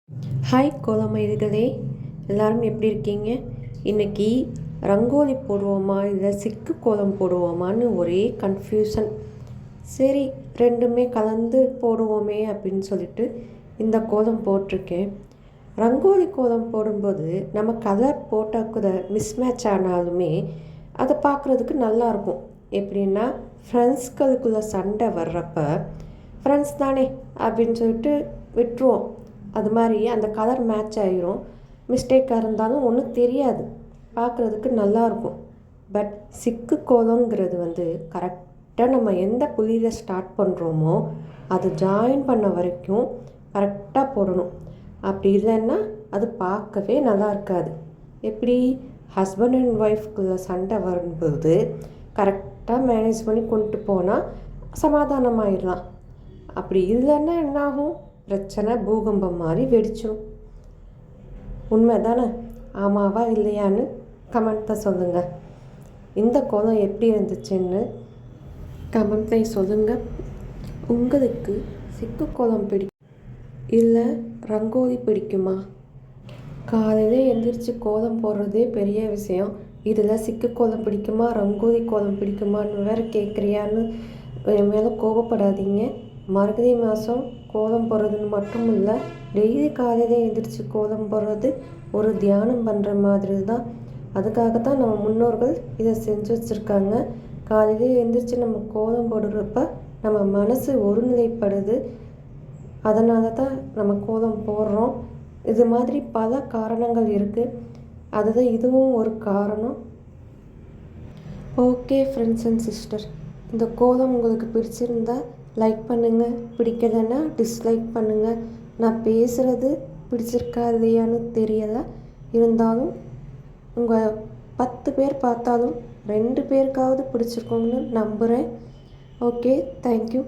Hi கோலமயில்களே, எல்லோரும் எப்படி இருக்கீங்க? இன்றைக்கி ரங்கோலி போடுவோமா இல்லை சிக்கு கோலம் போடுவோமான்னு ஒரே கன்ஃபியூஷன். சரி, ரெண்டுமே கலந்து போடுவோமே அப்படின்னு சொல்லிட்டு இந்த கோலம் போட்டிருக்கேன். ரங்கோலி கோலம் போடும்போது நம்ம கலர் போட்டால் கூட மிஸ்மேட்ச் ஆனாலுமே அதை பார்க்குறதுக்கு நல்லாயிருக்கும். எப்படின்னா ஃப்ரெண்ட்ஸ்களுக்குள்ளே சண்டை வர்றப்ப ஃப்ரெண்ட்ஸ் தானே அப்படின்னு சொல்லிட்டு விட்டுருவோம். அது மாதிரி அந்த கலர் மேட்ச் ஆகிரும். மிஸ்டேக்காக இருந்தாலும் ஒன்றும் தெரியாது, பார்க்குறதுக்கு நல்லாயிருக்கும். பட் சிக்கு கோலங்கிறது கரெக்டாக நம்ம எந்த புள்ளியில் ஸ்டார்ட் பண்ணுறோமோ அது ஜாயின் பண்ண வரைக்கும் கரெக்டாக போடணும். அப்படி இல்லைன்னா அது பார்க்கவே நல்லா இருக்காது. எப்படி ஹஸ்பண்ட் அண்ட் ஒய்ஃப்குள்ளே சண்டை வரும்போது கரெக்டாக மேனேஜ் பண்ணி கொண்டு போனால் சமாதானமாயிடலாம். அப்படி இல்லைன்னா என்னாகும்? பிரச்சனை பூகம்பம் மாதிரி வெடிச்சிடும். உண்மை தானே? ஆமாவா இல்லையான்னு கமெண்ட்டில் சொல்லுங்கள். இந்த கோலம் எப்படி இருந்துச்சுன்னு கமெண்ட்டில் சொல்லுங்கள். உங்களுக்கு சிக்கு கோலம் பிடிக்கும் இல்லை ரங்கோலி பிடிக்குமா? காலையில் எழுந்திரிச்சு கோலம் போடுறதே பெரிய விஷயம். இதில் சிக்கு கோலம் பிடிக்குமா ரங்கோலி கோலம் பிடிக்குமான்னு வேறு கேட்குறியான்னு என் மேலே கோபப்படாதீங்க. மார்கழி மாதம் கோலம் போடுறதுன்னு மட்டும் இல்லை, டெய்லி காலையில் எழுந்திரிச்சு கோலம் போடுறது ஒரு தியானம் பண்ணுற மாதிரி தான். அதுக்காக தான் நம்ம முன்னோர்கள் இதை செஞ்சு வச்சுருக்காங்க. காலையில் எழுந்திரிச்சு நம்ம கோலம் போடுறப்ப நம்ம மனசு ஒருநிலைப்படுது. அதனால தான் நம்ம கோலம் போடுறோம். இது மாதிரி பல காரணங்கள் இருக்குது. அதுதான் இதுவும் ஒரு காரணம். ஓகே ஃப்ரெண்ட்ஸ் அண்ட் சிஸ்டர், இந்த கோலம் உங்களுக்கு பிடிச்சிருந்தா லைக் பண்ணுங்கள், பிடிக்கலைன்னா டிஸ்லைக் பண்ணுங்கள். நான் பேசுகிறது பிடிச்சிருக்கா இல்லையான்னு தெரியலை. இருந்தாலும் உங்கள் 10 பேர் பார்த்தாலும் 2 பேருக்காவது பிடிச்சிருக்கோன்னு நம்புகிறேன். Okay, thank you.